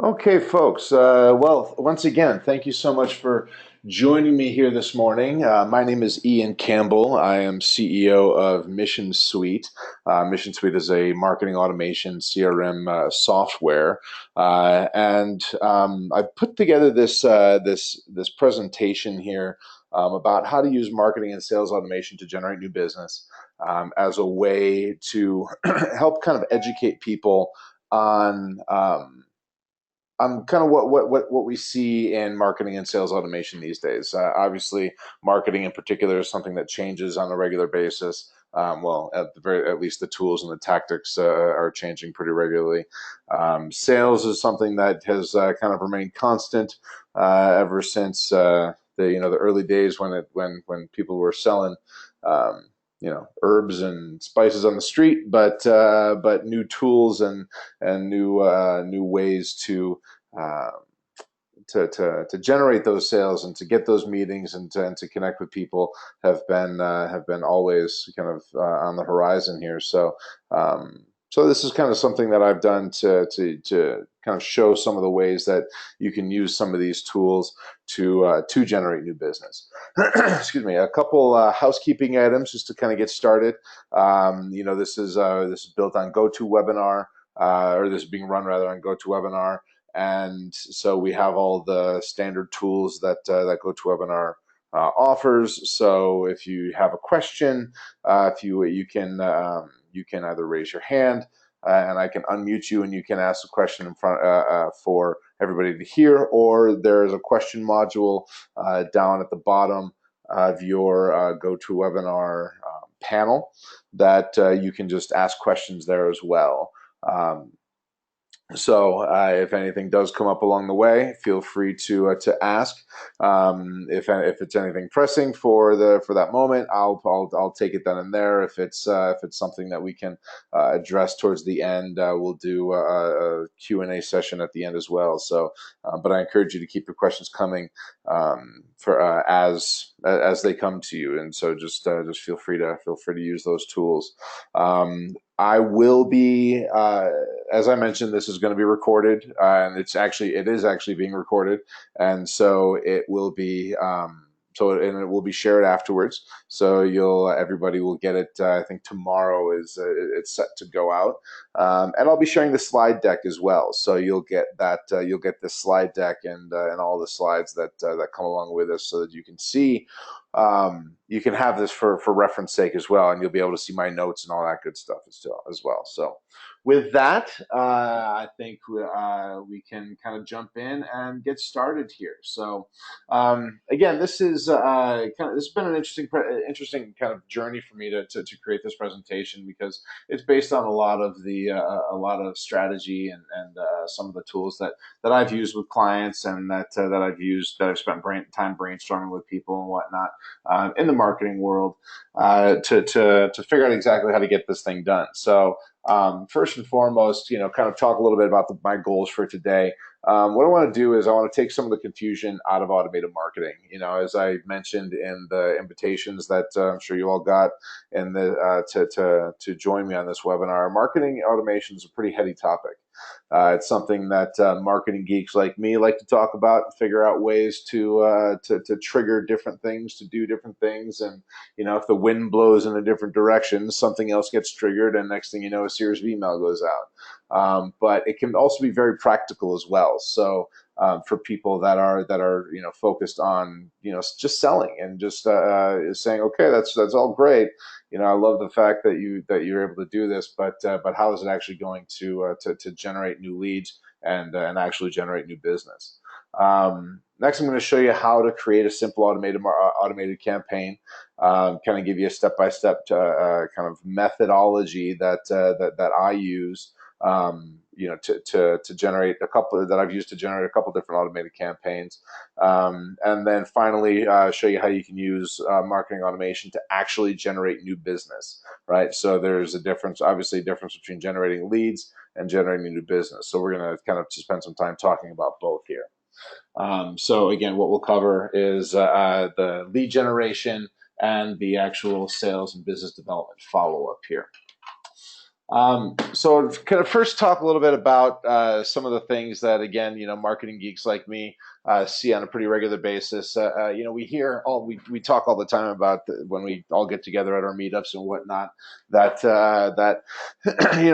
Okay, folks. Well, once again, thank you so much for joining me here this morning. My name is Ian Campbell. I am CEO of Mission Suite. Mission Suite is a marketing automation CRM software, and I put together this presentation here about how to use marketing and sales automation to generate new business as a way to help kind of educate people on kind of what we see in marketing and sales automation these days. Obviously, marketing in particular is something that changes on a regular basis. Well, at least the tools and the tactics are changing pretty regularly. Sales is something that has kind of remained constant ever since the early days when people were selling. Um, Herbs and spices on the street, but new tools and new ways uh, to generate those sales and to get those meetings and to connect with people have been always kind of on the horizon here. So this is kind of something that I've done to kind of show some of the ways that you can use some of these tools to generate new business. Excuse me. A couple housekeeping items just to kind of get started. This is built on GoToWebinar, or this is being run rather on GoToWebinar. And so we have all the standard tools that GoToWebinar offers. So if you have a question, if you can either raise your hand and I can unmute you and you can ask a question in front for everybody to hear, or there is a question module down at the bottom of your GoToWebinar panel that you can just ask questions there as well. So if anything does come up along the way, feel free to ask. If it's anything pressing for that moment, I'll take it then and there. If it's something that we can address towards the end, we'll do a Q&A session at the end as well. So, but I encourage you to keep your questions coming for as they come to you, and so just feel free to use those tools. I will be, as I mentioned, this is going to be recorded, and it is actually being recorded, and so it will be, and it will be shared afterwards. So everybody will get it. I think tomorrow it's set to go out, and I'll be sharing the slide deck as well. So you'll get that, you'll get the slide deck and all the slides that come along with us, so that you can see. You can have this for reference sake as well, and you'll be able to see my notes and all that good stuff as well. So, with that, I think we can kind of jump in and get started here. So, again, this has been an interesting kind of journey for me to create this presentation, because it's based on a lot of strategy and some of the tools that I've used with clients, and that I've spent time brainstorming with people and whatnot in the marketing world to figure out exactly how to get this thing done. So first and foremost, kind of talk a little bit about my goals for today. What I want to do is I want to take some of the confusion out of automated marketing. As I mentioned in the invitations that I'm sure you all got in to join me on this webinar, marketing automation is a pretty heady topic. It's something that marketing geeks like me like to talk about, and figure out ways to trigger different things, to do different things, and if the wind blows in a different direction, something else gets triggered, and next thing you know, a series of email goes out. But it can also be very practical as well. So for people that are focused on just selling and just saying, okay, that's all great. I love the fact that you're able to do this, but how is it actually going to generate new leads and actually generate new business? Next, I'm going to show you how to create a simple automated campaign. Kind of give you a step-by-step kind of methodology that I use. To generate I've used to generate a couple different automated campaigns, and then finally show you how you can use marketing automation to actually generate new business. Right. So there's obviously a difference between generating leads and generating new business. So we're going to kind of spend some time talking about both here. So again, what we'll cover is the lead generation and the actual sales and business development follow-up here. So kind of first talk a little bit about some of the things that, again, marketing geeks like me see on a pretty regular basis. We hear we talk all the time about when we all get together at our meetups and whatnot, that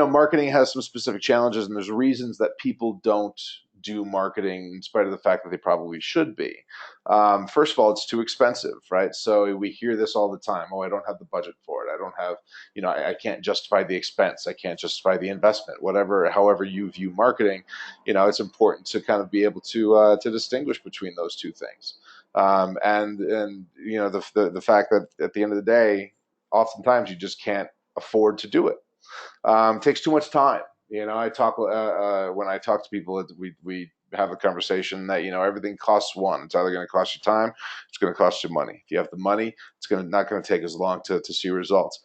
marketing has some specific challenges, and there's reasons that people don't do marketing in spite of the fact that they probably should be. First of all, it's too expensive, right? So we hear this all the time. Oh, I don't have the budget for it. I don't have, I can't justify the expense. I can't justify the investment. Whatever, however you view marketing, it's important to kind of be able to distinguish between those two things. And the fact that at the end of the day, oftentimes you just can't afford to do it. Takes too much time. I talk when I talk to people, we have a conversation that everything costs one. It's either going to cost you time, it's going to cost you money. If you have the money, it's not going to take as long to see results.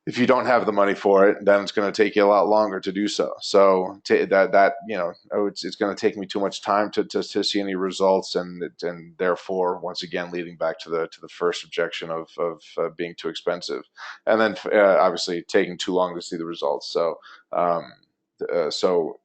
If you don't have the money for it, then it's going to take you a lot longer to do so. So it's going to take me too much time to see any results, and therefore, once again, leading back to the first objection of being too expensive, and then obviously taking too long to see the results. Um, so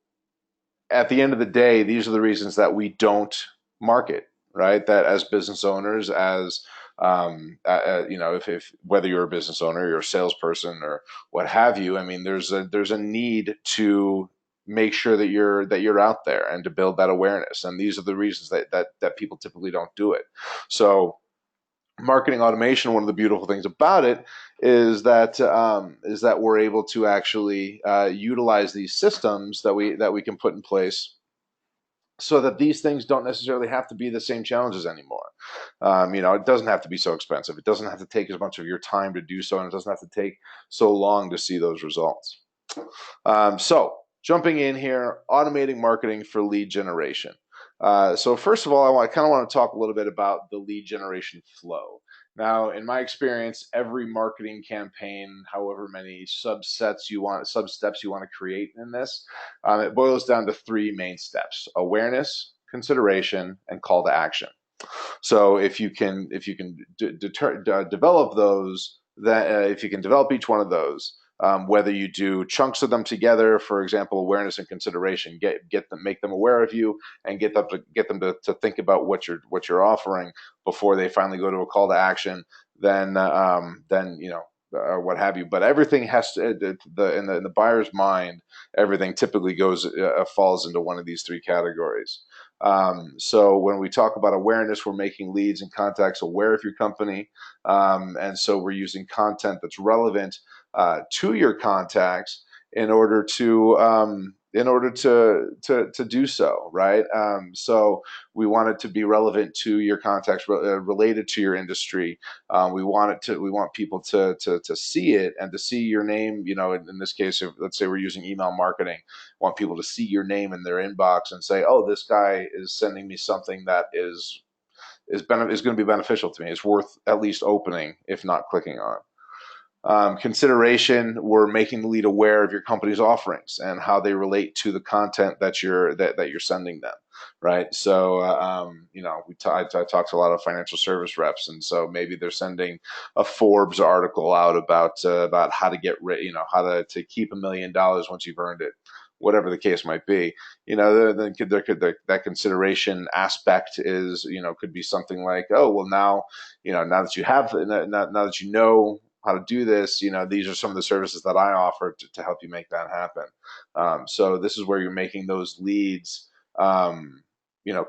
at the end of the day, these are the reasons that we don't market, right? That as business owners, as if whether you're a business owner, you're a salesperson, or what have you, I mean, there's a need to make sure that you're out there and to build that awareness. And these are the reasons that people typically don't do it. So marketing automation, one of the beautiful things about it is that we're able to actually utilize these systems that we can put in place so that these things don't necessarily have to be the same challenges anymore. It doesn't have to be so expensive. It doesn't have to take as much of your time to do so, and it doesn't have to take so long to see those results. So jumping in here, automating marketing for lead generation. So first of all, I kind of want to talk a little bit about the lead generation flow. Now, in my experience, every marketing campaign, however many substeps you want to create in this, it boils down to three main steps: awareness, consideration, and call to action. So if you can develop those, that if you can develop each one of those, whether you do chunks of them together, for example, awareness and consideration, get them, make them aware of you, and get them to think about what you're offering before they finally go to a call to action. Then what have you. But everything has to in the buyer's mind. Everything typically falls into one of these three categories. So when we talk about awareness, we're making leads and contacts aware of your company, and so we're using content that's relevant to your contacts in order to do so, right? So we want it to be relevant to your contacts, related to your industry. We want people to see it and to see your name. In this case, if, let's say we're using email marketing, want people to see your name in their inbox and say, "Oh, this guy is sending me something that is going to be beneficial to me. It's worth at least opening, if not clicking on." Consideration, we're making the lead aware of your company's offerings and how they relate to the content that you're sending them, right? So I talk to a lot of financial service reps, and so maybe they're sending a Forbes article out about how to how to keep $1 million once you've earned it, whatever the case might be. That consideration aspect could be something like, oh well, now that you have now that you know how to do this, these are some of the services that I offer to help you make that happen. So this is where you're making those leads, you know,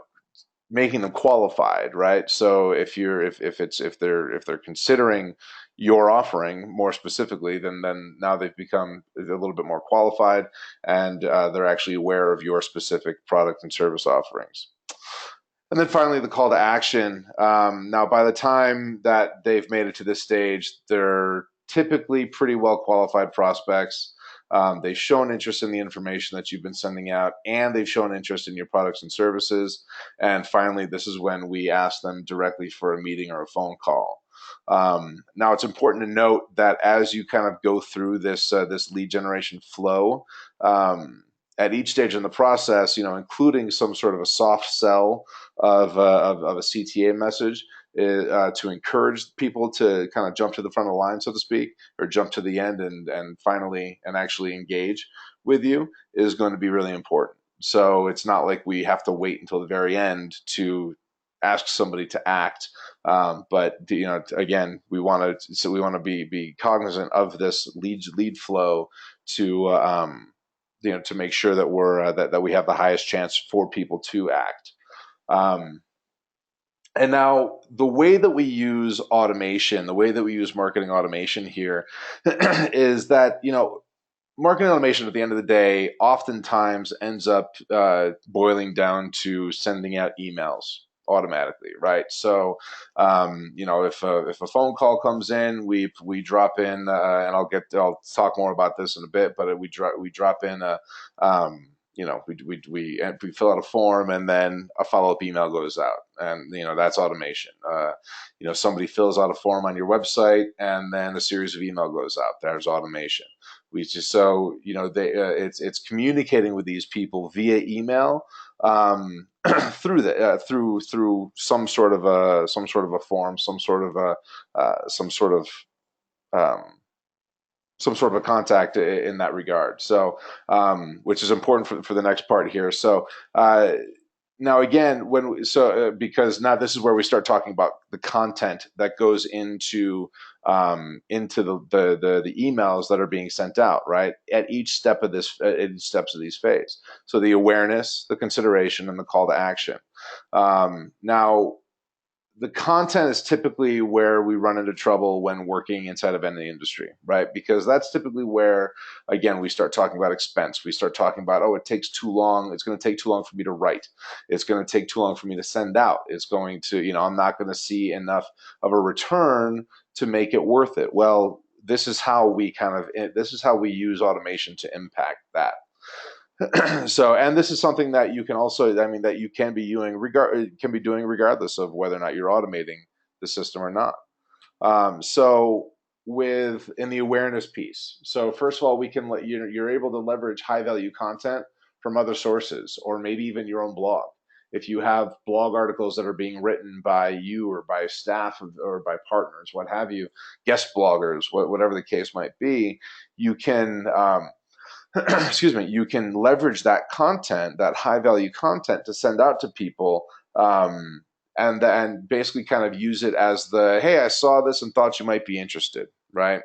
making them qualified, right? So if they're considering your offering more specifically, then now they've become a little bit more qualified, and they're actually aware of your specific product and service offerings. And then finally, the call to action. Now, by the time that they've made it to this stage, they're typically pretty well qualified prospects. They've shown interest in the information that you've been sending out, and they've shown interest in your products and services. And finally, this is when we ask them directly for a meeting or a phone call. Now, it's important to note that as you kind of go through this lead generation flow, at each stage in the process, including some sort of a soft sell of a CTA message, to encourage people to kind of jump to the front of the line, so to speak, or jump to the end and finally and actually engage with you is going to be really important. So it's not like we have to wait until the very end to ask somebody to act. But again, we want to be cognizant of this lead flow to to make sure that that we have the highest chance for people to act. Um, and now the way that we use automation, the way that we use marketing automation here is that, marketing automation at the end of the day oftentimes ends up boiling down to sending out emails automatically, right? So, if a phone call comes in, we drop in, and I'll talk more about this in a bit, but we drop in a we fill out a form and then a follow-up email goes out, and that's automation. Somebody fills out a form on your website and then a series of email goes out. There's automation. We just so it's communicating with these people via email, through some sort of a form, um, some sort of a contact in that regard. So, which is important for the next part here. So, now again, because now this is where we start talking about the content that goes into the emails that are being sent out, right? At each step of these phase. So the awareness, the consideration, and the call to action. Now, the content is typically where we run into trouble when working inside of any industry, right? Because that's typically where, again, we start talking about expense. We start talking about, oh, it takes too long. It's going to take too long for me to write. It's going to take too long for me to send out. It's going to, I'm not going to see enough of a return to make it worth it. Well, this is how we use automation to impact that. So, and this is something that you can also, that you can be doing regardless of whether or not you're automating the system or not. So, in the awareness piece, so first of all, we can you're able to leverage high value content from other sources, or maybe even your own blog. If you have blog articles that are being written by you or by staff or by partners, what have you, guest bloggers, whatever the case might be, you can excuse me, you can leverage that content, that high value content, to send out to people, and basically kind of use it as hey, I saw this and thought you might be interested, right?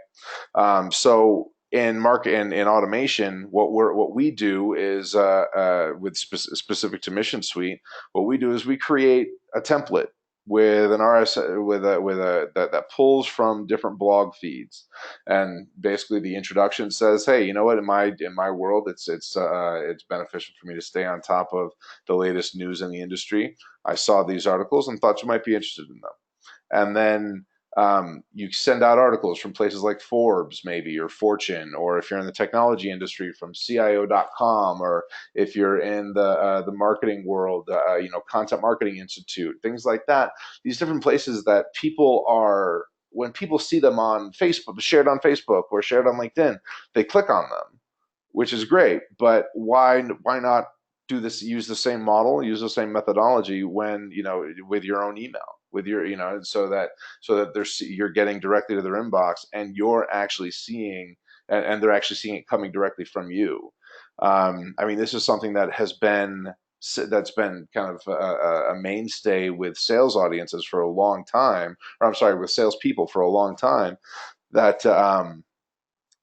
So in automation, what we do is, with specific to Mission Suite, what we do is we create a template with an RS that pulls from different blog feeds, and basically the introduction says, hey, you know what, in my world, it's beneficial for me to stay on top of the latest news in the industry. I saw these articles and thought you might be interested in them. And then you send out articles from places like Forbes, maybe, or Fortune, or if you're in the technology industry, from CIO.com, or if you're in the marketing world, Content Marketing Institute, things like that. These different places that when people see them on Facebook, shared on Facebook or shared on LinkedIn, they click on them, which is great. But why not use the same model, use the same methodology when, with your own email, with your, so that you're getting directly to their inbox, and you're actually seeing, and they're actually seeing it coming directly from you. This is something that's been kind of a mainstay with sales audiences for a long time, or I'm sorry, with salespeople for a long time, that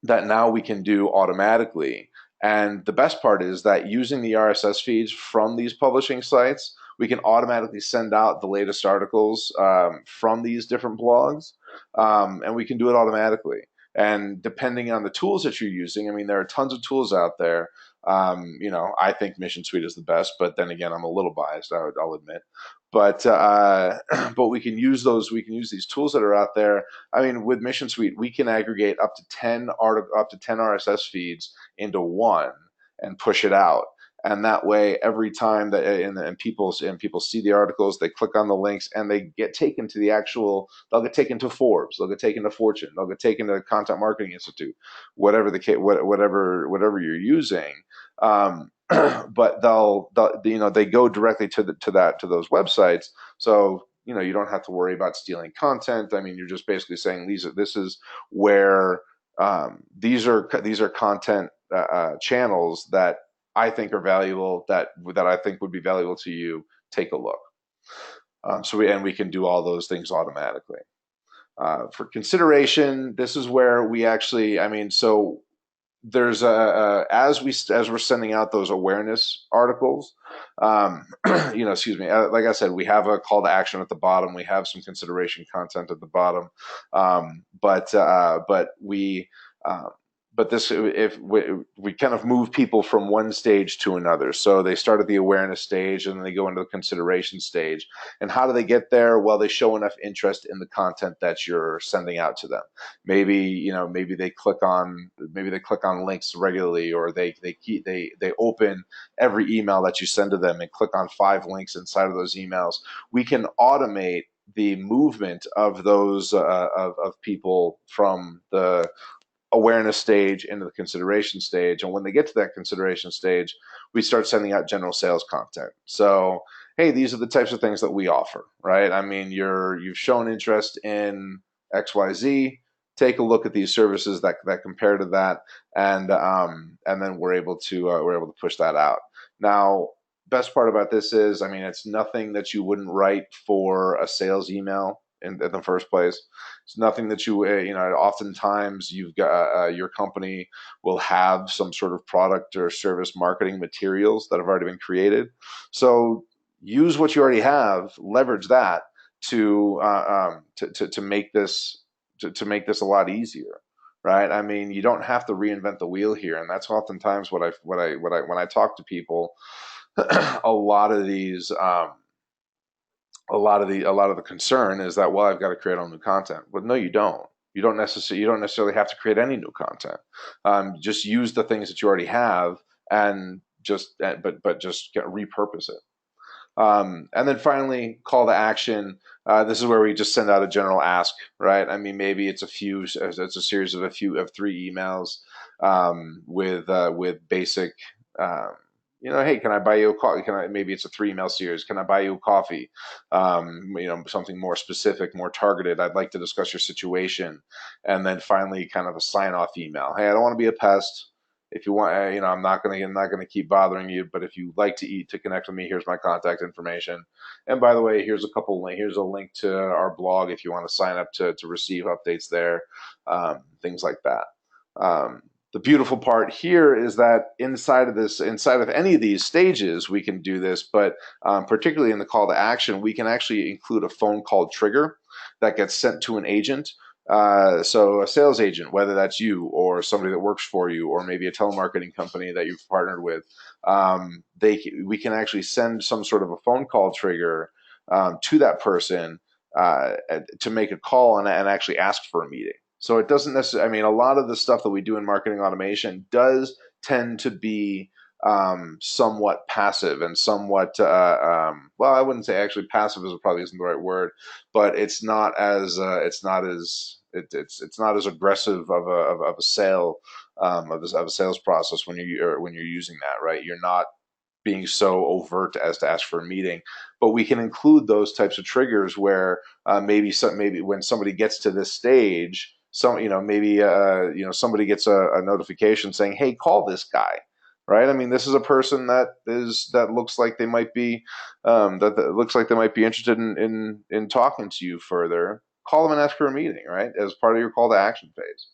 that now we can do automatically. And the best part is that using the RSS feeds from these publishing sites, we can automatically send out the latest articles from these different blogs, and we can do it automatically. And depending on the tools that you're using, there are tons of tools out there. I think Mission Suite is the best, but then again, I'm a little biased, I'll admit. But but we can use those. We can use these tools that are out there. With Mission Suite, we can aggregate up to 10 RSS feeds into one and push it out. And that way, every time that and people see the articles, they click on the links and they get taken to the actual. They'll get taken to Forbes. They'll get taken to Fortune. They'll get taken to Content Marketing Institute, whatever the case, whatever you're using. But they go directly to those websites. So you don't have to worry about stealing content. I mean, you're just basically saying this is where these are content channels that I think are valuable, that I think would be valuable to you. Take a look. We can do all those things automatically. For consideration, this is where we actually, I mean, so there's as we're sending out those awareness articles, excuse me, like I said, we have a call to action at the bottom. We have some consideration content at the bottom, but we. But this, if we kind of move people from one stage to another. So they start at the awareness stage and then they go into the consideration stage. And how do they get there? Well, they show enough interest in the content that you're sending out to them. Maybe they click on links regularly, or they open every email that you send to them and click on 5 links inside of those emails. We can automate the movement of those of people from the awareness stage into the consideration stage. And when they get to that consideration stage, we start sending out general sales content. So, hey, these are the types of things that we offer, right? I mean, you've shown interest in XYZ. Take a look at these services that compare to that, and then we're able to push that out. Now, best part about this is, I mean, it's nothing that you wouldn't write for a sales email in the first place. It's nothing that oftentimes you've got your company will have some sort of product or service marketing materials that have already been created. So use what you already have, leverage that to make this to make this a lot easier, right? I mean, you don't have to reinvent the wheel here, and that's oftentimes when I talk to people. a lot of these a lot of the concern is that, well, I've got to create all new content. Well, no, you don't. You don't necessarily have to create any new content. Just use the things that you already have, and just repurpose it. And then finally, call to action. This is where we just send out a general ask, right? I mean, maybe it's a series of 3 emails with basic. Hey, can I buy you a coffee? Maybe it's a 3 email series. Can I buy you a coffee? Something more specific, more targeted. I'd like to discuss your situation. And then finally, kind of a sign off email. Hey, I don't want to be a pest. If you want, I'm not gonna keep bothering you. But if you'd like to connect with me, here's my contact information. And by the way, here's a link to our blog if you want to sign up to receive updates there, things like that. The beautiful part here is that inside of any of these stages, we can do this, but particularly in the call to action, we can actually include a phone call trigger that gets sent to an agent. So a sales agent, whether that's you or somebody that works for you, or maybe a telemarketing company that you've partnered with, we can actually send some sort of a phone call trigger to that person to make a call and actually ask for a meeting. So it doesn't necessarily, I mean, a lot of the stuff that we do in marketing automation does tend to be somewhat passive and somewhat, well, I wouldn't say actually passive probably isn't the right word, but it's not as aggressive of a sale of a sales process when you're using that, right? You're not being so overt as to ask for a meeting, but we can include those types of triggers where maybe when somebody gets to this stage, somebody gets a notification saying, "Hey, call this guy." Right? I mean, this is a person that looks like they might be that looks like they might be interested in talking to you further. Call them and ask for a meeting, right? As part of your call to action phase.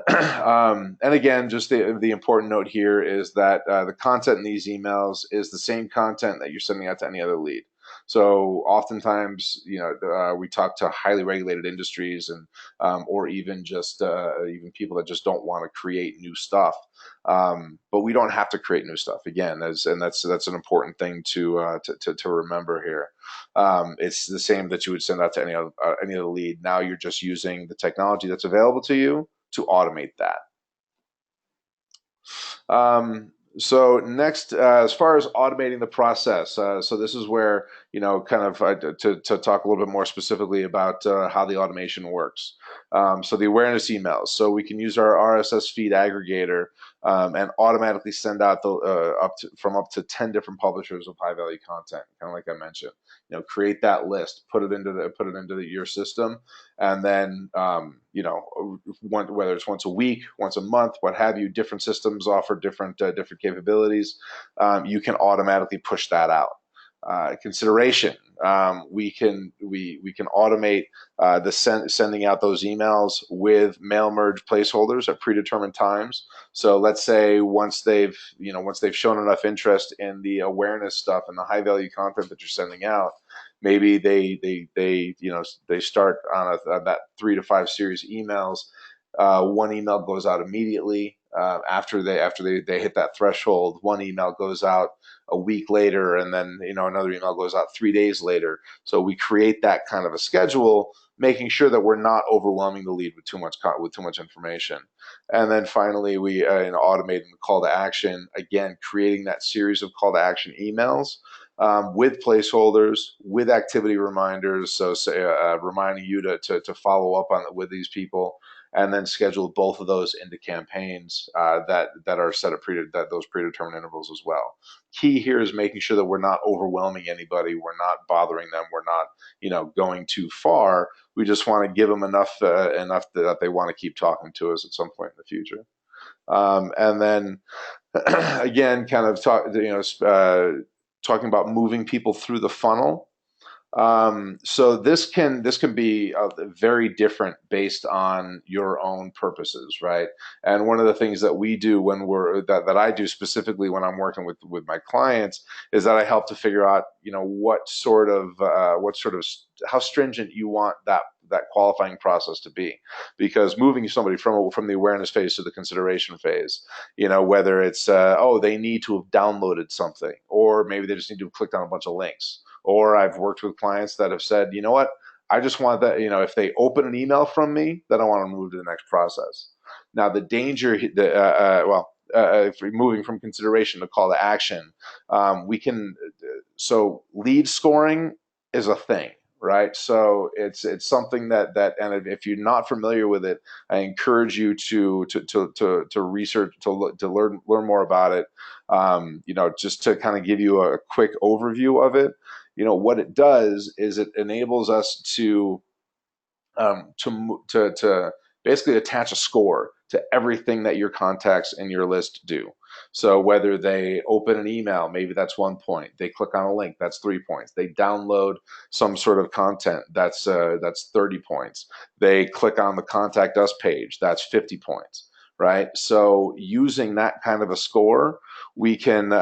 And again, just the important note here is that the content in these emails is the same content that you're sending out to any other lead. So oftentimes, we talk to highly regulated industries or even even people that just don't want to create new stuff. But we don't have to create new stuff again, that's an important thing to remember here. It's the same that you would send out to any other lead. Now you're just using the technology that's available to you to automate that. So next, as far as automating the process, so this is where, kind of to talk a little bit more specifically about how the automation works. So the awareness emails. So we can use our RSS feed aggregator and automatically send out the up to 10 different publishers of high value content, kind of like I mentioned. Create that list, put it into your system, and then whether it's once a week, once a month, what have you. Different systems offer different capabilities. You can automatically push that out. Consideration. We can automate sending out those emails with mail merge placeholders at predetermined times. So let's say once they've shown enough interest in the awareness stuff and the high value content that you're sending out, maybe they start on that 3 to 5 series of emails. One email goes out immediately after they hit that threshold. One email goes out a week later, and then another email goes out 3 days later. So we create that kind of a schedule, making sure that we're not overwhelming the lead with too much information. And then finally, we automating the call to action, again creating that series of call to action emails with placeholders, with activity reminders, so say, reminding you to follow up with these people, and then schedule both of those into campaigns that are set at those predetermined intervals as well. Key here is making sure that we're not overwhelming anybody, we're not bothering them, we're not going too far. We just want to give them enough that they want to keep talking to us at some point in the future. And then again, kind of talking about moving people through the funnel. So this can be very different based on your own purposes, right? And one of the things that we do that I do specifically when I'm working with my clients is that I help to figure out, what sort of how stringent you want that qualifying process to be, because moving somebody from the awareness phase to the consideration phase, whether it's they need to have downloaded something, or maybe they just need to have clicked on a bunch of links. Or I've worked with clients that have said, you know what, I just want that, if they open an email from me, then I want to move to the next process. Now, the danger, if we're moving from consideration to call to action, so lead scoring is a thing, right? So it's something and if you're not familiar with it, I encourage you to research, to learn more about it. Just to kind of give you a quick overview of it. What it does is it enables us to basically attach a score to everything that your contacts in your list do. So whether they open an email, maybe that's 1 point. They click on a link, that's 3 points. They download some sort of content, that's 30 points. They click on the contact us page, that's 50 points. Right. So using that kind of a score, we can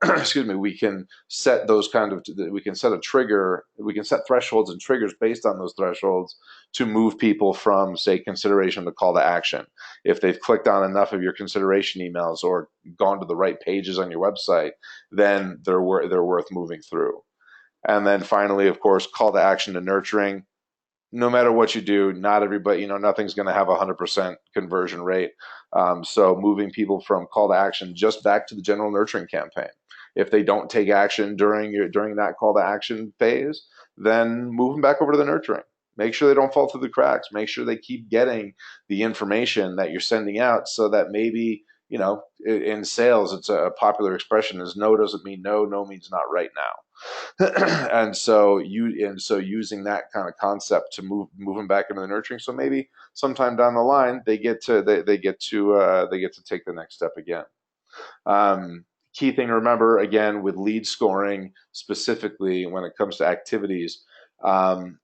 excuse me, we can set a trigger, we can set thresholds and triggers based on those thresholds to move people from, say, consideration to call to action. If they've clicked on enough of your consideration emails or gone to the right pages on your website, then they're worth moving through. And then finally, of course, call to action to nurturing. No matter what you do, not everybody, nothing's going to have 100% conversion rate. So moving people from call to action just back to the general nurturing campaign. If they don't take action during that call to action phase, then move them back over to the nurturing. Make sure they don't fall through the cracks. Make sure they keep getting the information that you're sending out, so that maybe, in sales, it's a popular expression is no doesn't mean no, no means not right now. and so using that kind of concept to move them back into the nurturing. So maybe sometime down the line they get to take the next step again. Key thing to remember, again, with lead scoring specifically when it comes to activities, the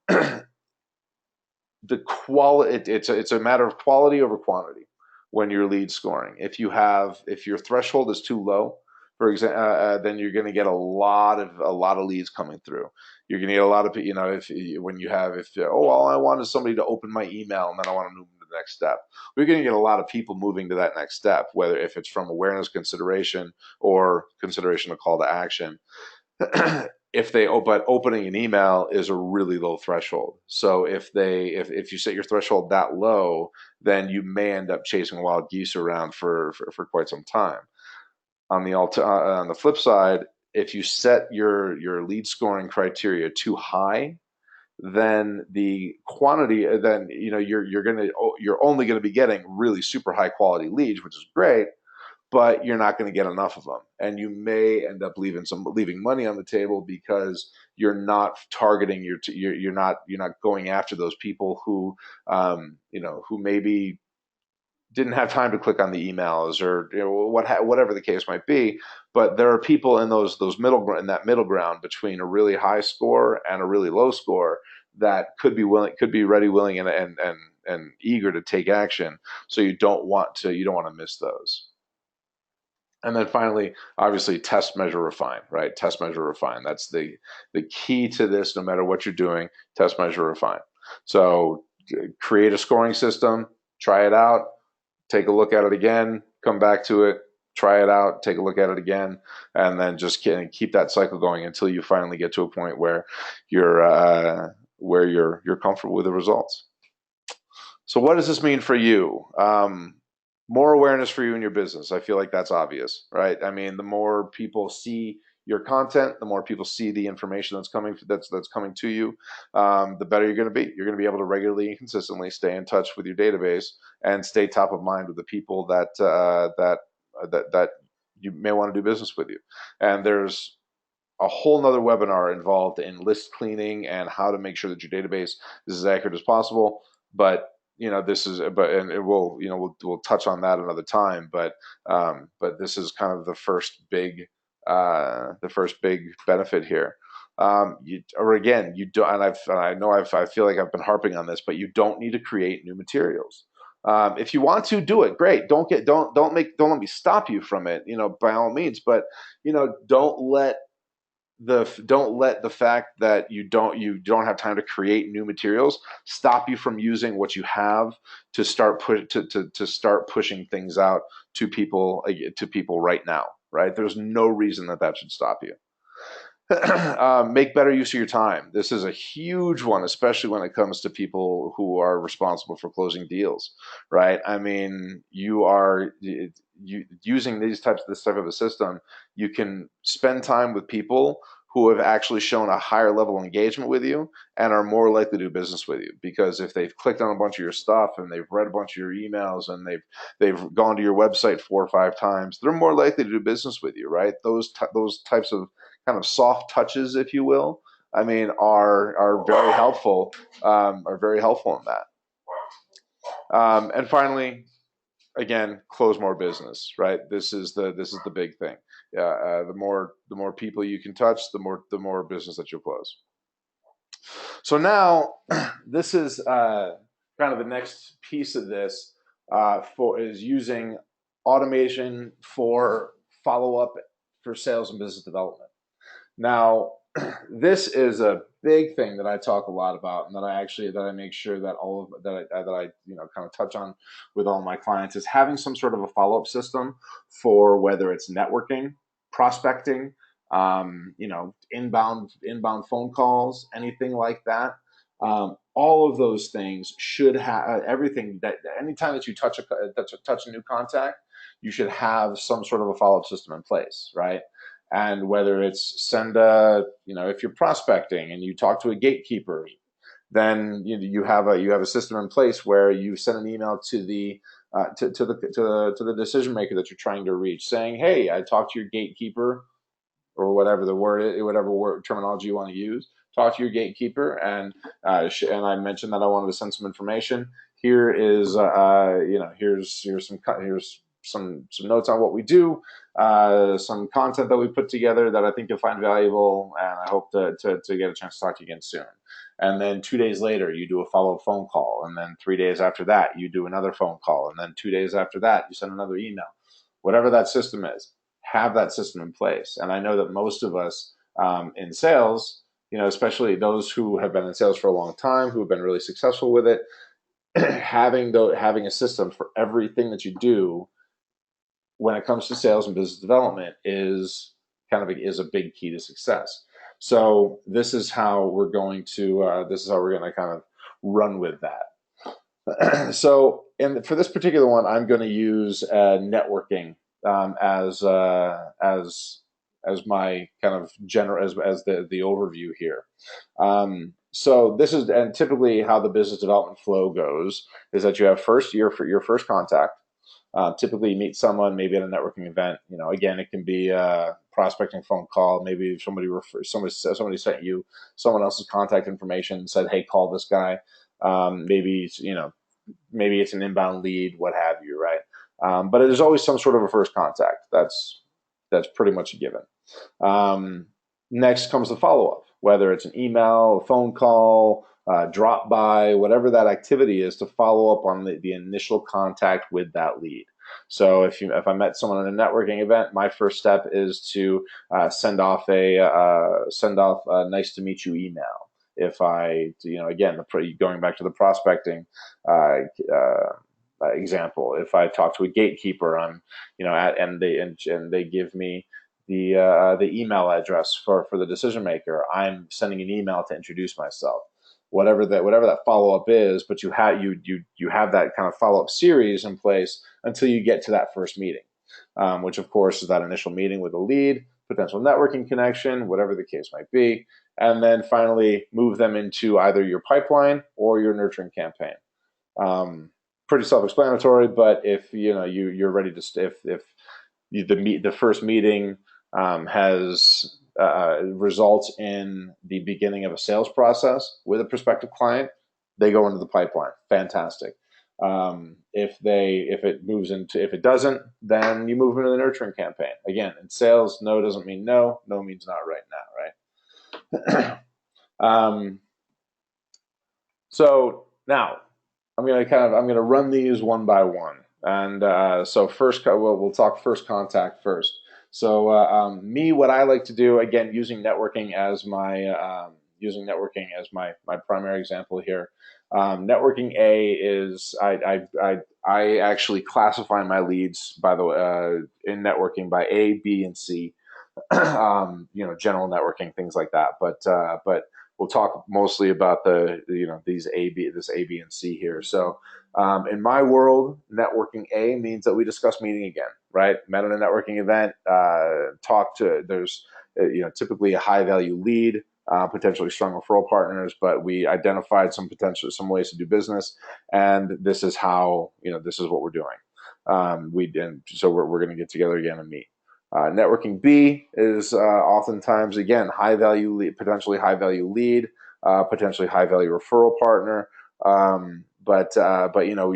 quality, it's a matter of quality over quantity when you're lead scoring. If your threshold is too low, for example, then you're going to get a lot of leads coming through. You're going to get a lot of, all I want is somebody to open my email and then I want to move to the next step. We're going to get a lot of people moving to that next step, whether if it's from awareness consideration or consideration to call to action. But opening an email is a really low threshold. So if you set your threshold that low, then you may end up chasing wild geese around for quite some time. On the flip side, if you set your lead scoring criteria too high, then the quantity, then you're only going to be getting really super high quality leads, which is great, but you're not going to get enough of them, and you may end up leaving money on the table because you're not targeting you're not going after those people who who maybe didn't have time to click on the emails, or whatever the case might be. But there are people in that middle ground between a really high score and a really low score that could be ready, willing, and eager to take action. So you don't want to miss those. And then finally, obviously, test, measure, refine, right? Test, measure, refine. That's the key to this, no matter what you're doing. Test, measure, refine. So create a scoring system, try it out, take a look at it again, come back to it, try it out, take a look at it again, and then just keep that cycle going until you finally get to a point where you're comfortable with the results. So what does this mean for you? More awareness for you and your business. I feel like that's obvious, right? I mean, the more people see your content, the more people see the information that's coming to you, the better you're going to be. You're going to be able to regularly and consistently stay in touch with your database and stay top of mind with the people that you may want to do business with you. And there's a whole nother webinar involved in list cleaning and how to make sure that your database is as accurate as possible. But this is, and it will, we'll touch on that another time. But this is kind of the first big benefit here. You don't, I feel like I've been harping on this, but you don't need to create new materials. If you want to do it, great. Don't let me stop you from it, by all means. But don't let the fact that you don't have time to create new materials stop you from using what you have to start pushing things out to people right now. Right? There's no reason that should stop you. Make better use of your time. This is a huge one, especially when it comes to people who are responsible for closing deals, right? I mean, using this type of a system, you can spend time with people who have actually shown a higher level of engagement with you and are more likely to do business with you, because if they've clicked on a bunch of your stuff and they've read a bunch of your emails and they've gone to your website 4 or 5 times, they're more likely to do business with you, right? Those types of kind of soft touches, if you will, I mean, are very helpful. Are very helpful in that. And finally, again, close more business. Right. This is the big thing. The more people you can touch, the more business that you'll close. So now, this is kind of the next piece of this is using automation for follow up for sales and business development. Now, this is a big thing that I talk a lot about, and that I make sure that I kind of touch on with all my clients, is having some sort of a follow-up system for whether it's networking, prospecting, inbound phone calls, anything like that. All of those things should have everything that anytime that you touch a new contact, you should have some sort of a follow-up system in place, right? And whether it's if you're prospecting and you talk to a gatekeeper, then you have a system in place where you send an email to the decision maker that you're trying to reach, saying, "Hey, I talked to your gatekeeper," or whatever word terminology you want to use. Talk to your gatekeeper, and I mentioned that I wanted to send some information. Here is here's some notes on what we do, some content that we put together that I think you'll find valuable, and I hope to get a chance to talk to you again soon. And then 2 days later, you do a follow-up phone call, and then 3 days after that, you do another phone call, and then 2 days after that, you send another email. Whatever that system is, have that system in place. And I know that most of us in sales, especially those who have been in sales for a long time, who have been really successful with it, having a system for everything that you do when it comes to sales and business development is a big key to success. So this is how we're going to kind of run with that. So, for this particular one, I'm going to use networking as my kind of general as the overview here. So this is, and typically how the business development flow goes is that you have first your first contact. Typically, you meet someone maybe at a networking event. You know, again, it can be a prospecting phone call. Maybe somebody sent you someone else's contact information and said, "Hey, call this guy." Maybe maybe it's an inbound lead, what have you, right? But there's always some sort of a first contact. That's pretty much a given. Um, Next comes the follow up, whether it's an email, a phone call, drop by, whatever that activity is to follow up on the initial contact with that lead. So if I met someone at a networking event, my first step is to send off a nice to meet you email. If I, again, going back to the prospecting uh, example, if I talk to a gatekeeper on, and they give me the email address for the decision maker, I'm sending an email to introduce myself. Whatever that follow up is, but you have that kind of follow up series in place until you get to that first meeting, which of course is that initial meeting with a lead, potential networking connection, whatever the case might be, and then finally move them into either your pipeline or your nurturing campaign. Um, Pretty self-explanatory, but if you're ready to if the first meeting has results in the beginning of a sales process with a prospective client, they go into the pipeline. Fantastic. If it doesn't, then you move into the nurturing campaign. Again, in sales, no doesn't mean no. No means not right now, right? um, so now I'm gonna run these one by one, and so first we'll talk first contact first. So me, what I like to do, again, using networking as my primary example here. Networking A is I actually classify my leads by the in networking by A, B, and C. General networking, things like that. But we'll talk mostly about this A, B, and C here. So in my world, networking A means that we discuss meeting again, right? Met at a networking event, there's typically a high value lead. Potentially strong referral partners, but we identified some ways to do business, and this is what we're doing. We're going to get together again and meet. Networking B is oftentimes, again, high value lead, potentially high value lead, potentially high value referral partner. We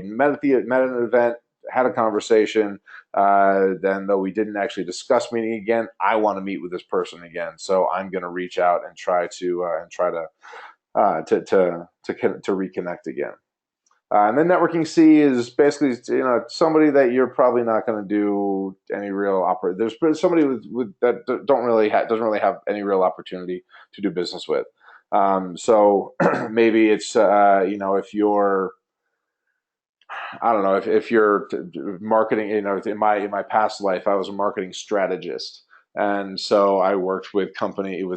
met at an event, had a conversation. Then though we didn't actually discuss meeting again, I want to meet with this person again. So I'm going to reach out and try to reconnect again. And then networking C is basically somebody that you're probably not going to do any real operate. There's somebody that doesn't really have any real opportunity to do business with. So maybe it's if you're I don't know if you're marketing. In my past life, I was a marketing strategist, and so I worked with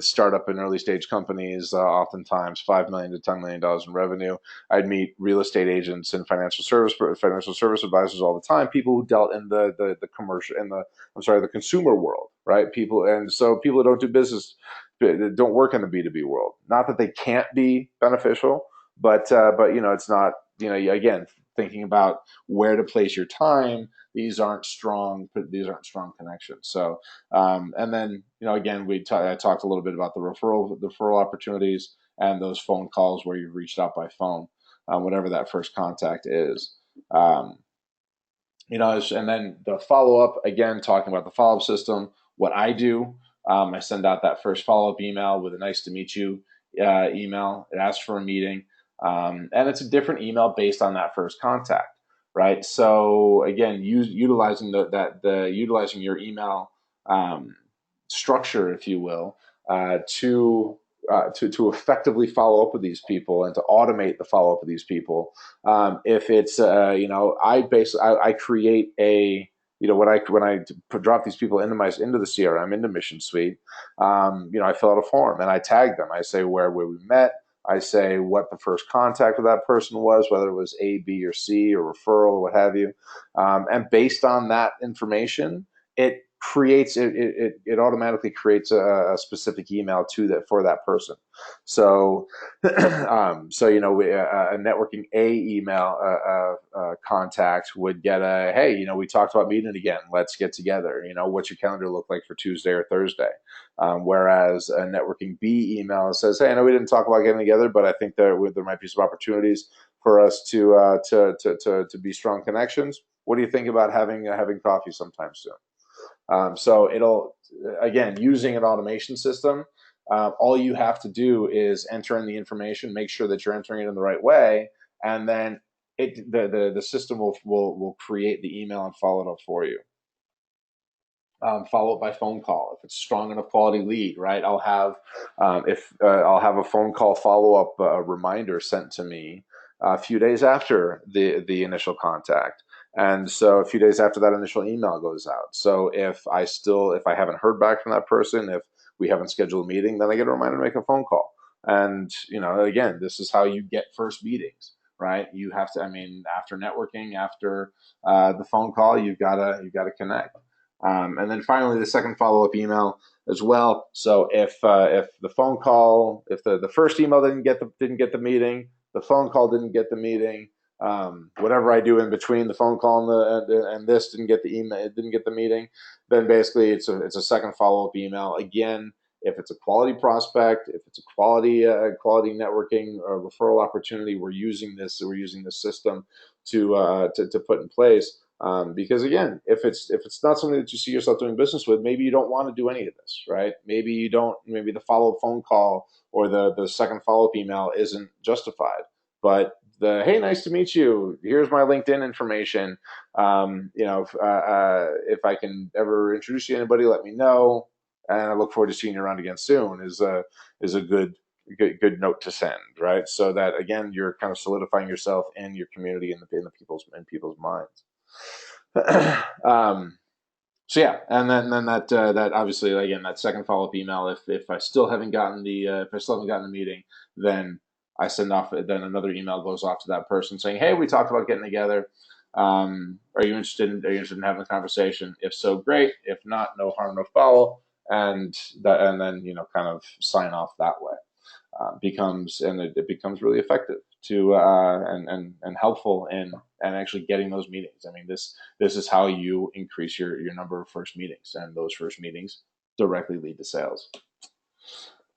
startup and early stage companies. Oftentimes, $5 million to $10 million in revenue. I'd meet real estate agents and financial service advisors all the time. People who dealt in the commercial in the I'm sorry the consumer world, right? People that don't do business don't work in the B2B world. Not that they can't be beneficial, but it's not. Again, thinking about where to place your time, these aren't strong connections. So and then again I talked a little bit about the referral opportunities and those phone calls where you've reached out by phone, whatever that first contact is. um, and then the follow up, again, talking about the follow up system, what I do, I send out that first follow up email with a nice to meet you email. It asks for a meeting, and it's a different email based on that first contact, right? So again, utilizing your email um, structure, if you will, to effectively follow up with these people and to automate the follow up with these people. If it's I create a when I drop these people into the CRM, into Mission Suite. I fill out a form and I tag them. I say where we met. I say what the first contact with that person was, whether it was A, B, or C, or referral, or what have you. And based on that information, it creates it automatically creates a specific email to that for that person. So so a networking email contact would get a, hey, we talked about meeting again, let's get together, what's your calendar look like for Tuesday or Thursday. Whereas a networking B email says, hey, I know we didn't talk about getting together, but I think there might be some opportunities for us to be strong connections. What do you think about having coffee sometime soon? So it'll, again, using an automation system, all you have to do is enter in the information, make sure that you're entering it in the right way, and then the system will create the email and follow it up for you. Follow up by phone call if it's strong enough quality lead, right? I'll have a phone call follow up reminder sent to me a few days after the initial contact, and so a few days after that initial email goes out. So if I haven't heard back from that person, if we haven't scheduled a meeting, then I get a reminder to make a phone call. And again, this is how you get first meetings, right? You have to, I mean, after networking, after the phone call, you've got to connect. And then finally, the second follow-up email as well. So if the phone call, if the first email didn't get the meeting, the phone call didn't get the meeting, whatever I do in between the phone call and this didn't get the email, it didn't get the meeting, then basically it's a second follow-up email. Again, if it's a quality prospect, if it's a quality networking or referral opportunity, we're using this system to put in place. Because again, if it's not something that you see yourself doing business with, maybe you don't want to do any of this, right? Maybe you don't. Maybe the follow up phone call or the second follow up email isn't justified. But the, hey, nice to meet you. Here's my LinkedIn information. If I can ever introduce you to anybody, let me know. And I look forward to seeing you around again soon. Is a good note to send, right? So that again, you're kind of solidifying yourself and your community in people's minds. um, so yeah, and then that obviously again that second follow up email. If I still haven't gotten the meeting, then I send off. Then another email goes off to that person saying, hey, we talked about getting together. Are you interested in having a conversation? If so, great. If not, no harm, no foul. And then kind of sign off that way. It becomes really effective to and helpful in actually getting those meetings. I mean, this is how you increase your number of first meetings, and those first meetings directly lead to sales.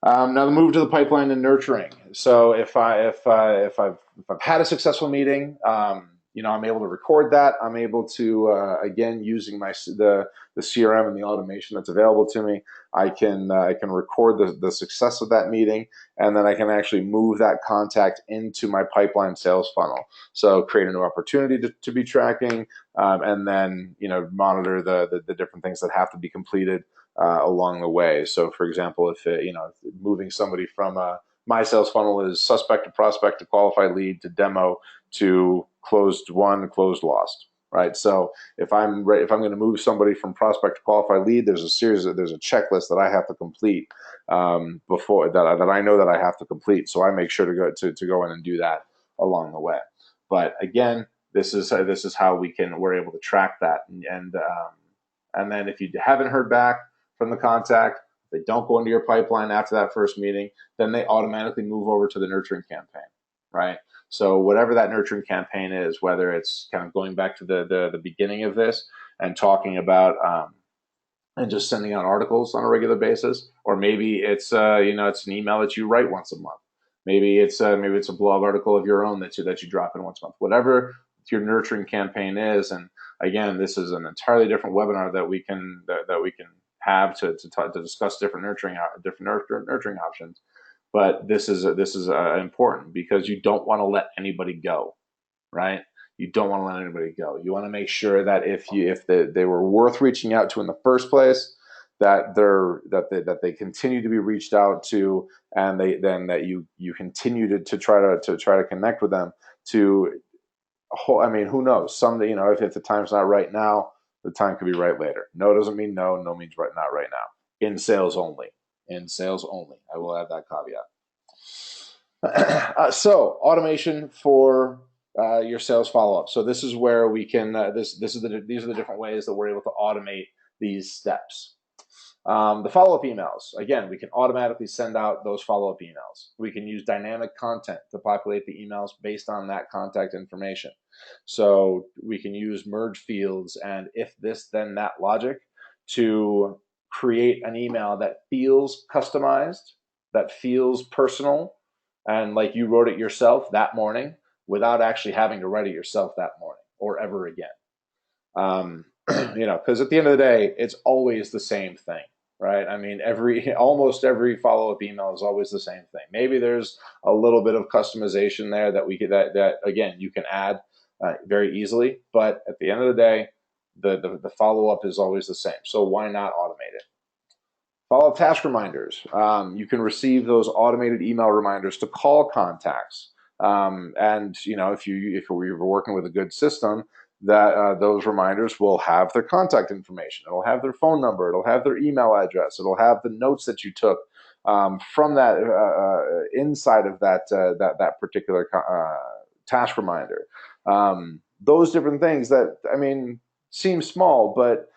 Now the move to the pipeline and nurturing. So if I've had a successful meeting, I'm able to record that. I'm able to again using the CRM and the automation that's available to me. I can record the success of that meeting, and then I can actually move that contact into my pipeline sales funnel. So create a new opportunity to be tracking, and then monitor the different things that have to be completed along the way. So, for example, if moving somebody from my sales funnel is suspect to prospect to qualified lead to demo to closed won, closed lost, right? So if I'm going to move somebody from prospect to qualified lead, there's a checklist that I have to complete before that I know that I have to complete. So I make sure to go in and do that along the way. But again, this is how we're able to track that and then if you haven't heard back from the contact, they don't go into your pipeline after that first meeting, then they automatically move over to the nurturing campaign, right? So whatever that nurturing campaign is, whether it's kind of going back to the beginning of this and talking about and just sending out articles on a regular basis, or maybe it's it's an email that you write once a month. Maybe it's a blog article of your own that you drop in once a month. Whatever your nurturing campaign is, and again, this is an entirely different webinar that we can have to discuss different nurturing options. But this is important because you don't want to let anybody go, right? You don't want to let anybody go. You want to make sure that if they were worth reaching out to in the first place, that they continue to be reached out to, and that you continue to try to connect with them. I mean, who knows? Someday, if the time's not right now, the time could be right later. No doesn't mean no. No means not right now. In sales only. In sales only. I will add that caveat. So automation for your sales follow-up. So this is where we can. These are the different ways that we're able to automate these steps. The follow-up emails, again, we can automatically send out those follow-up emails. We can use dynamic content to populate the emails based on that contact information. So we can use merge fields and if this, then that logic to create an email that feels customized, that feels personal, and like you wrote it yourself that morning without actually having to write it yourself that morning or ever again. Because at the end of the day, it's always the same thing, right? I mean, almost every follow-up email is always the same thing. Maybe there's a little bit of customization there that that again you can add very easily, but at the end of the day, the follow-up is always the same. So why not automate it? Follow-up task reminders. You can receive those automated email reminders to call contacts. And if we're working with a good system, that those reminders will have their contact information. It'll have their phone number. It'll have their email address. It'll have the notes that you took from that inside of that particular task reminder. Those different things that seem small, but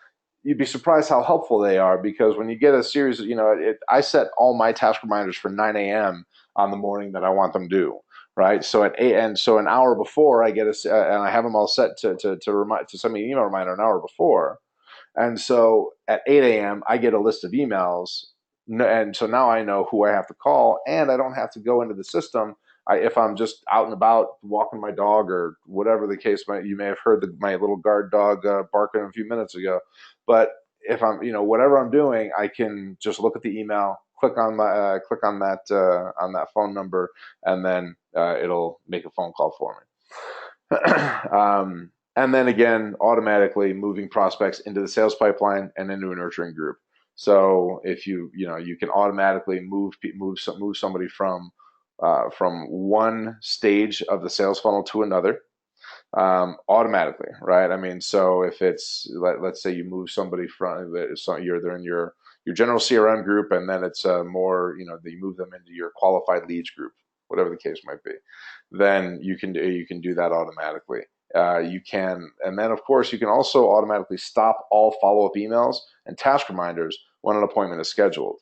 you'd be surprised how helpful they are, because when you get a series, I set all my task reminders for 9 a.m. on the morning that I want them due, right? So at 8, and so an hour before I get and I have them all set to send me an email reminder an hour before, and so at 8 a.m. I get a list of emails, and so now I know who I have to call, and I don't have to go into the system. If I'm just out and about walking my dog or whatever the case you may have heard my little guard dog barking a few minutes ago. But if I'm, whatever I'm doing, I can just look at the email, click on that phone number, and then it'll make a phone call for me. And then again, automatically moving prospects into the sales pipeline and into a nurturing group. So if you can automatically move somebody from one stage of the sales funnel to another automatically, right? So if it's let's say you move somebody from they're in your general CRM group, and then it's more that you move them into your qualified leads group, whatever the case might be, then you can do that automatically. And then of course you can also automatically stop all follow-up emails and task reminders when an appointment is scheduled,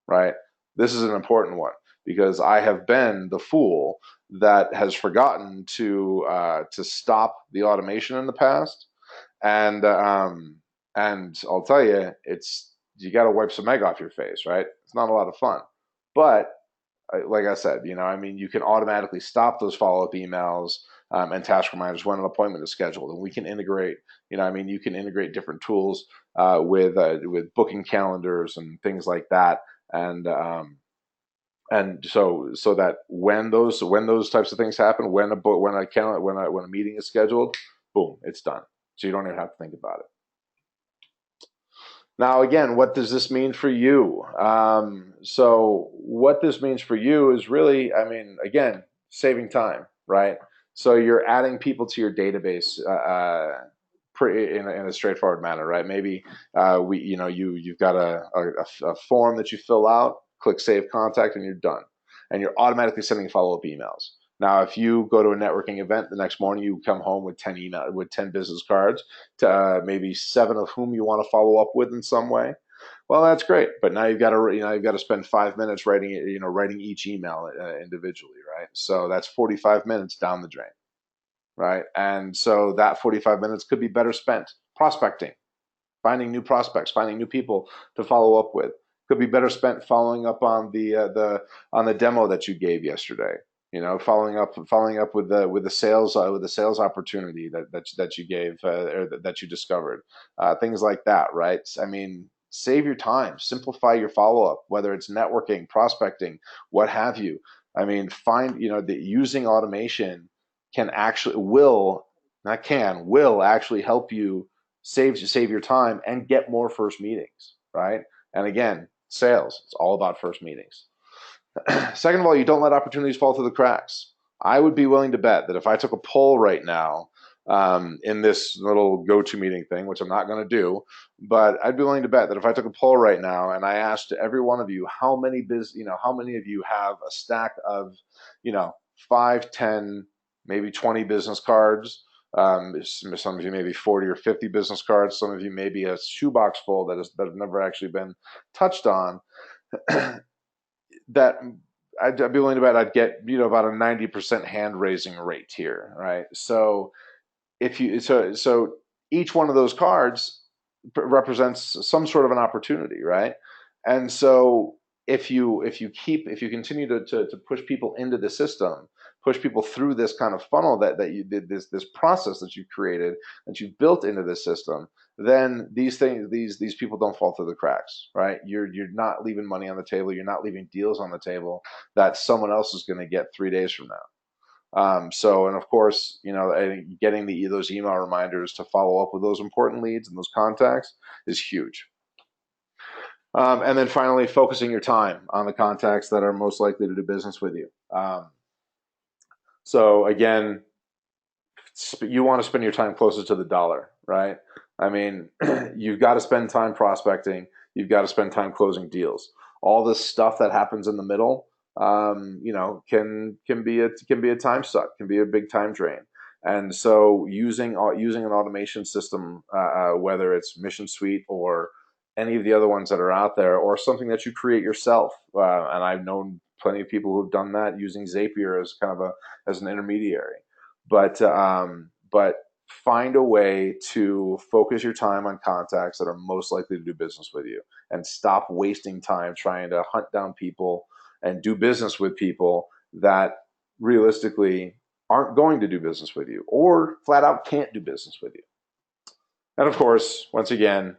right? This is an important one, because I have been the fool that has forgotten to stop the automation in the past, and I'll tell you, you got to wipe some egg off your face, right? It's not a lot of fun, but like I said, you can automatically stop those follow-up emails and task reminders when an appointment is scheduled, and we can integrate. You can integrate different tools with booking calendars and things like that, and so that when those types of things happen, when a meeting is scheduled, boom, it's done. So you don't even have to think about it. Now, again, what does this mean for you? So what this means for you is really, again, saving time, right? So you're adding people to your database in a straightforward manner, right? Maybe you've got a form that you fill out, click Save Contact, and you're done. And you're automatically sending follow-up emails. Now, if you go to a networking event the next morning, you come home with 10 business cards, to maybe 7 of whom you want to follow up with in some way. Well, that's great, but now you've got to spend 5 minutes writing each email individually, right? So that's 45 minutes down the drain, right? And so that 45 minutes could be better spent prospecting, finding new prospects, finding new people to follow up with. Could be better spent following up on the demo that you gave yesterday. Following up with the sales opportunity that you gave or that you discovered, things like that, right? Save your time, simplify your follow up, whether it's networking, prospecting, what have you. Find that using automation will actually help you save your time and get more first meetings, right? And again, sales, it's all about first meetings. Second of all, you don't let opportunities fall through the cracks. I would be willing to bet that if I took a poll right now in this little go-to meeting thing, which I'm not going to do, but I'd be willing to bet that if I took a poll right now and I asked every one of you how many of you have a stack of 5, 10, maybe 20 business cards Some of you maybe 40 or 50 business cards. Some of you maybe a shoebox full that have never actually been touched on. That I'd be willing to bet I'd get about a 90% hand raising rate here, right? So if you so each one of those cards represents some sort of an opportunity, right? And so if you continue to push people into the system, push people through this kind of funnel that you did, this process that you've created, that you've built into this system, then these people don't fall through the cracks, right? You're not leaving money on the table, you're not leaving deals on the table that someone else is going to get 3 days from now. And of course, getting those email reminders to follow up with those important leads and those contacts is huge. And then finally, focusing your time on the contacts that are most likely to do business with you. So again, you want to spend your time closest to the dollar, right? I mean, you've got to spend time prospecting. You've got to spend time closing deals. All this stuff that happens in the middle, can be a time suck, can be a big time drain. And so using an automation system, whether it's Mission Suite or any of the other ones that are out there, or something that you create yourself, and I've known plenty of people who've done that using Zapier as kind of as an intermediary. But find a way to focus your time on contacts that are most likely to do business with you, and stop wasting time trying to hunt down people and do business with people that realistically aren't going to do business with you, or flat out can't do business with you. And of course, once again,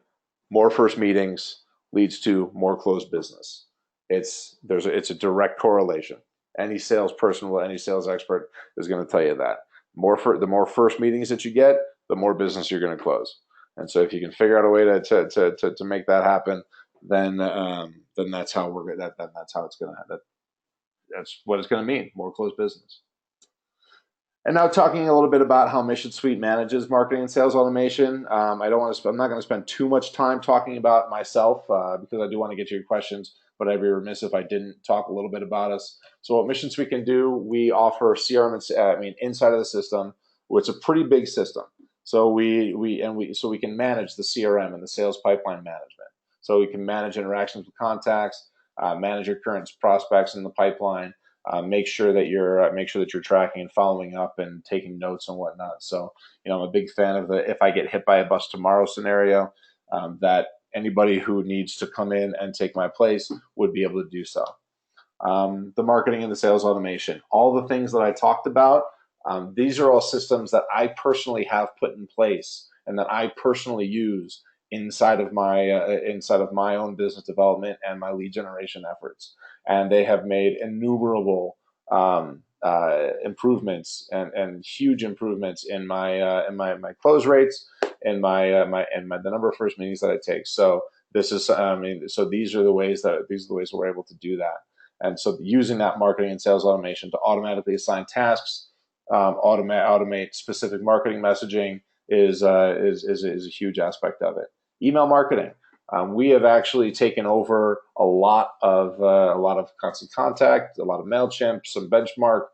more first meetings leads to more closed business. It's a direct correlation. Any salesperson, any sales expert is going to tell you that. The more first meetings that you get, the more business you're going to close. And so if you can figure out a way to make that happen, then that's how that's how it's going to that's what it's going to mean, more closed business. And now talking a little bit about how Mission Suite manages marketing and sales automation. I'm not going to spend too much time talking about myself, because I do want to get to your questions, but I'd be remiss if I didn't talk a little bit about us. So what Mission Suite can do, we offer CRM inside of the system. It's a pretty big system. So we can manage the CRM and the sales pipeline management. So we can manage interactions with contacts, manage your current prospects in the pipeline, make sure that you're tracking and following up and taking notes and whatnot. So, I'm a big fan of the "if I get hit by a bus tomorrow" scenario. That anybody who needs to come in and take my place would be able to do so. The marketing and the sales automation, all the things that I talked about. These are all systems that I personally have put in place and that I personally use inside of my own business development and my lead generation efforts. And they have made innumerable improvements and huge improvements in my close rates and the number of first meetings that I take. So these are the ways we're able to do that. And so using that marketing and sales automation to automatically assign tasks, automate specific marketing messaging is a huge aspect of it. Email marketing. We have actually taken over a lot of Constant Contact, a lot of MailChimp, some Benchmark,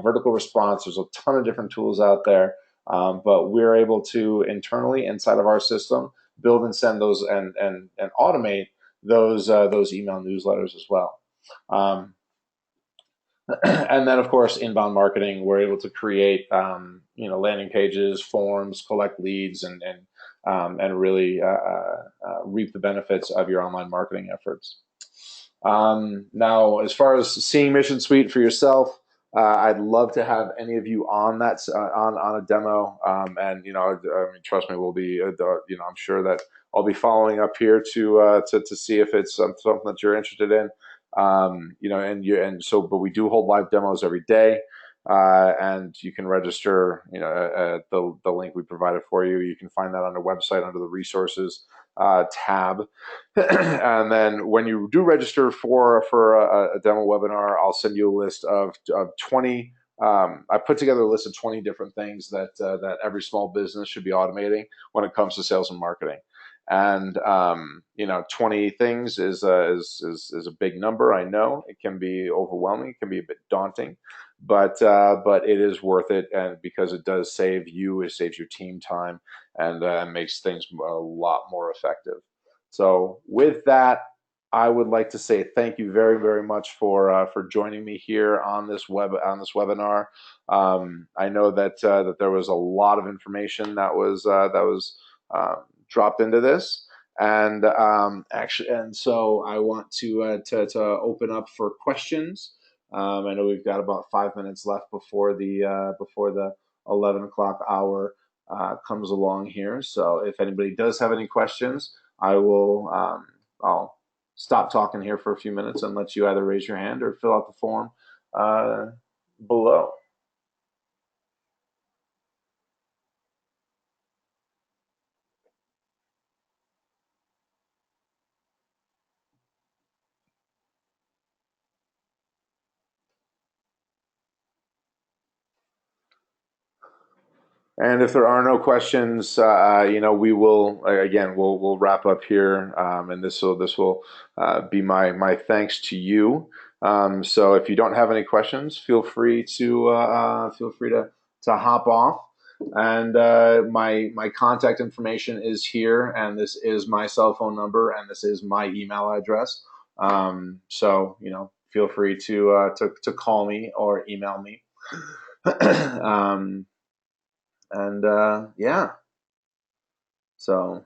Vertical Response. There's a ton of different tools out there, but we're able to internally inside of our system build and send those and automate those email newsletters as well. And then, of course, inbound marketing, we're able to create, landing pages, forms, collect leads, and really reap the benefits of your online marketing efforts. Now, as far as seeing Mission Suite for yourself, I'd love to have any of you on that on a demo. Trust me, we'll be. I'm sure that I'll be following up here to see if it's something that you're interested in. But we do hold live demos every day, and you can register, at the link we provided for you. You can find that on our website under the resources tab. And then when you do register for a demo webinar, I'll send you a list of 20. I put together a list of 20 different things that every small business should be automating when it comes to sales and marketing. And 20 things is a big number. I know it can be overwhelming, it can be a bit daunting, but it is worth it, and because it does save you, it saves your team time, and makes things a lot more effective. So with that, I would like to say thank you very, very much for joining me here on this webinar. I know that there was a lot of information that was dropped into this, and so I want to open up for questions. I know we've got about 5 minutes left before the 11 o'clock hour comes along here. So if anybody does have any questions, I'll stop talking here for a few minutes and let you either raise your hand or fill out the form uh, below. And if there are no questions, we will again we'll wrap up here, and this will be my thanks to you. So if you don't have any questions, feel free to hop off. And my contact information is here, and this is my cell phone number, and this is my email address. So feel free to call me or email me. um, and yeah, so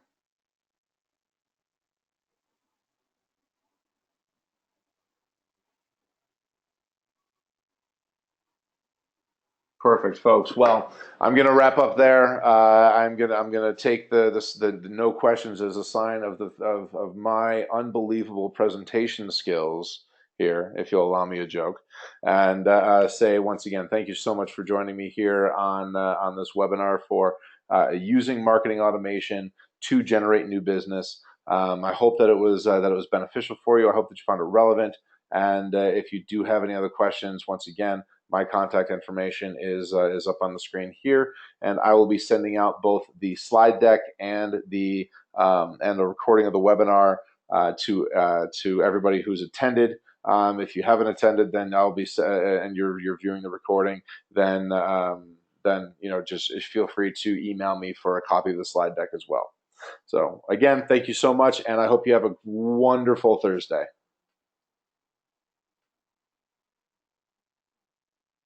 perfect, folks. Well, I'm gonna wrap up there. I'm gonna take the no questions as a sign of my unbelievable presentation skills here, if you'll allow me a joke, and say once again, thank you so much for joining me here on this webinar for using marketing automation to generate new business. I hope that it was beneficial for you. I hope that you found it relevant. And if you do have any other questions, once again, my contact information is up on the screen here, and I will be sending out both the slide deck and the recording of the webinar to everybody who's attended. If you haven't attended, then I'll be and you're viewing the recording, then just feel free to email me for a copy of the slide deck as well. So again, thank you so much, and I hope you have a wonderful Thursday.